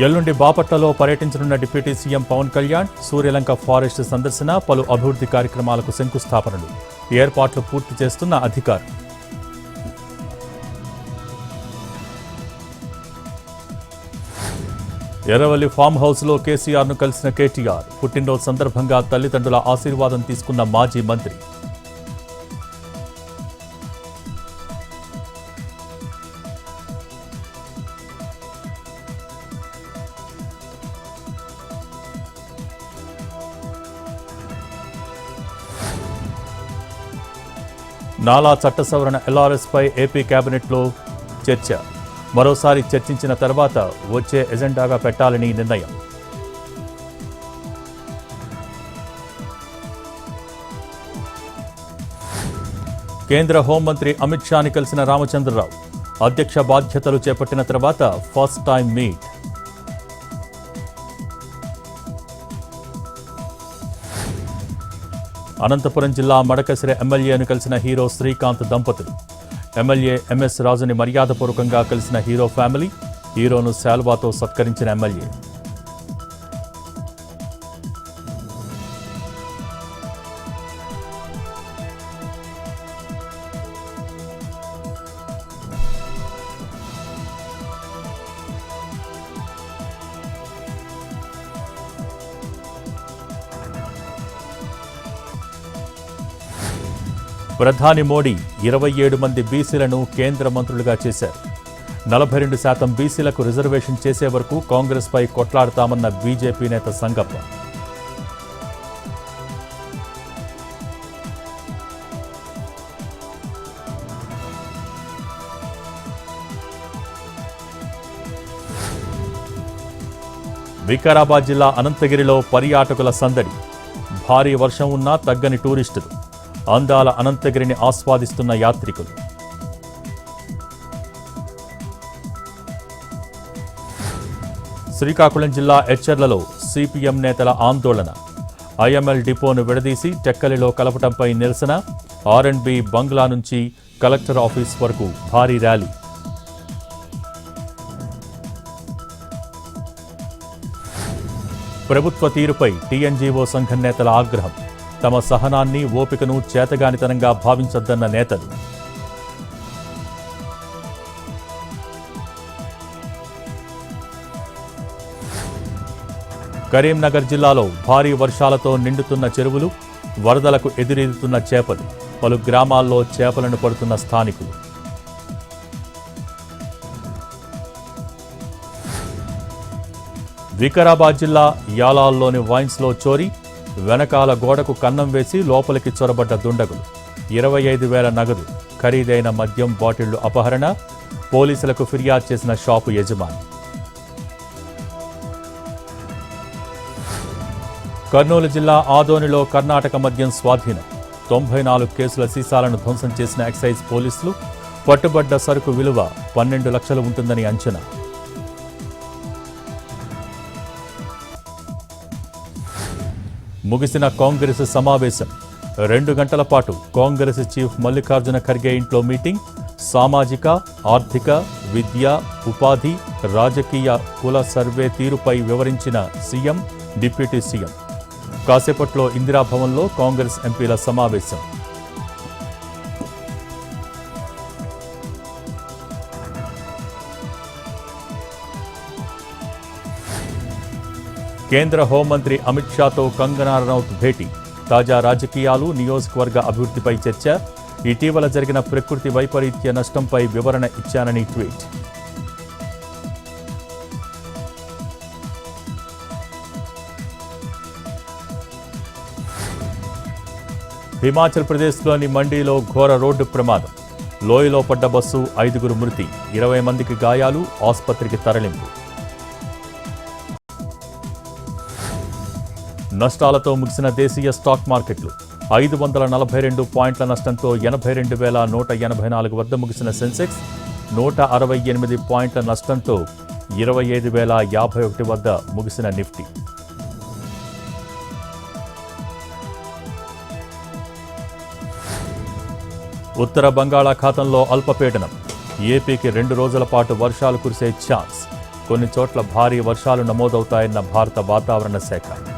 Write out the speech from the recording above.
ఎల్లుండి బాపట్లలో పర్యటించనున్న deputy CM Pawan Kalyan Suryalanka forest సందర్శన, పలు అభివృద్ధి కార్యక్రమాలకు శంకుస్థాపనలు, ఏర్పాట్లు పూర్తి చేస్తున్న అధికారులు. ఎర్రవల్లి ఫామ్ హౌస్లో కేసీఆర్ను కలిసిన కేటీఆర్, పుట్టినరోజు సందర్భంగా తల్లిదండ్రుల ఆశీర్వాదం తీసుకున్న మాజీ మంత్రి. నాలా చట్ట సవరణ ఎల్ఆర్ఎస్పై ఏపీ కేబినెట్లో చర్చ, మరోసారి చర్చించిన తర్వాత వచ్చే ఎజెండాగా పెట్టాలని నిర్ణయం. కేంద్ర హోంమంత్రి అమిత్ షాని కలిసిన రామచంద్రరావు, అధ్యక్ష బాధ్యతలు చేపట్టిన తర్వాత ఫస్ట్ టైం మీట్. అనంతపురం జిల్లా మడకసిర ఎమ్మెల్యేను కలిసిన హీరో శ్రీకాంత్ దంపతులు. ఎమ్మెల్యే ఎంఎస్ రాజుని మర్యాదపూర్వకంగా కలిసిన హీరో ఫ్యామిలీ, హీరోను శాల్వాతో సత్కరించిన ఎమ్మెల్యే. ప్రధాని మోడీ 27 మంది బీసీలను కేంద్ర మంత్రులుగా చేశారు. 42% బీసీలకు రిజర్వేషన్ చేసే వరకు కాంగ్రెస్పై కొట్లాడతామన్న బీజేపీ నేత సంగప్ప. వికారాబాద్ జిల్లా అనంతగిరిలో పర్యాటకుల సందడి, భారీ వర్షం ఉన్నా తగ్గని టూరిస్టులు, అందాల అనంతగిరిని ఆస్వాదిస్తున్న యాత్రికులు. శ్రీకాకుళం జిల్లా ఎచ్చెర్లలో సిపిఎం నేతల ఆందోళన, ఐఎంఎల్ డిపోను విడదీసి టెక్కలిలో కలపటంపై నిరసన, ఆర్ఎండ్బి బంగ్లా నుంచి కలెక్టర్ ఆఫీస్ వరకు భారీ ర్యాలీ. ప్రభుత్వ తీరుపై టీఎన్జీఓ సంఘం నేతల ఆగ్రహం, తమ సహనాన్ని, ఓపికను చేతగానితనంగా భావించొద్దన్న నేతలు. కరీంనగర్ జిల్లాలో భారీ వర్షాలతో నిండుతున్న చెరువులు, వరదలకు ఎదురెదుతున్న చేపలు, పలు గ్రామాల్లో చేపలను పడుతున్న స్థానికులు. వికారాబాద్ జిల్లా యాలాల్లోని వైన్స్లో చోరీ, వెనకాల గోడకు కన్నం వేసి లోపలికి చొరబడ్డ దుండగులు, 25,000 నగదు, ఖరీదైన మద్యం బాటిళ్లు అపహరణ, పోలీసులకు ఫిర్యాదు చేసిన షాపు యజమాని. కర్నూలు జిల్లా ఆదోనిలో కర్ణాటక మద్యం స్వాధీనం, 94 కేసుల సీసాలను ధ్వంసం చేసిన ఎక్సైజ్ పోలీసులు, పట్టుబడ్డ సరుకు విలువ 12 లక్షలు ఉంటుందని అంచనా. ముగిసిన కాంగ్రెస్ సమావేశం, 2 గంటల పాటు కాంగ్రెస్ చీఫ్ మల్లికార్జున ఖర్గే ఇంట్లో మీటింగ్, సామాజిక, ఆర్థిక, విద్య, ఉపాధి, రాజకీయ, కుల సర్వే తీరుపై వివరించిన సీఎం, డిప్యూటీ సీఎం. కాసేపట్లో ఇందిరాభవన్లో కాంగ్రెస్ ఎంపీల సమావేశం. కేంద్ర హోంమంత్రి అమిత్ షాతో కంగనా రనౌత్ భేటీ, తాజా రాజకీయాలు, నియోజకవర్గ అభివృద్ధిపై చర్చ, ఇటీవల జరిగిన ప్రకృతి వైపరీత్య నష్టంపై వివరణ ఇచ్చానని ట్వీట్. హిమాచల్ ప్రదేశ్లోని మండీలో ఘోర రోడ్డు ప్రమాదం, లోయలో పడ్డ బస్సు, 5గురు మృతి, 20 మందికి గాయాలు, ఆసుపత్రికి తరలింపు. నష్టాలతో ముగిసిన దేశీయ స్టాక్ మార్కెట్లు, 542 పాయింట్ల నష్టంతో 82,184 వద్ద ముగిసిన సెన్సెక్స్, 168 పాయింట్ల నష్టంతో 25,051 వద్ద ముగిసిన నిఫ్టీ. ఉత్తర బంగాళాఖాతంలో అల్పపీడనం, ఏపీకి 2 రోజుల పాటు వర్షాలు కురిసే ఛాన్స్, కొన్ని చోట్ల భారీ వర్షాలు నమోదవుతాయన్న భారత వాతావరణ శాఖ.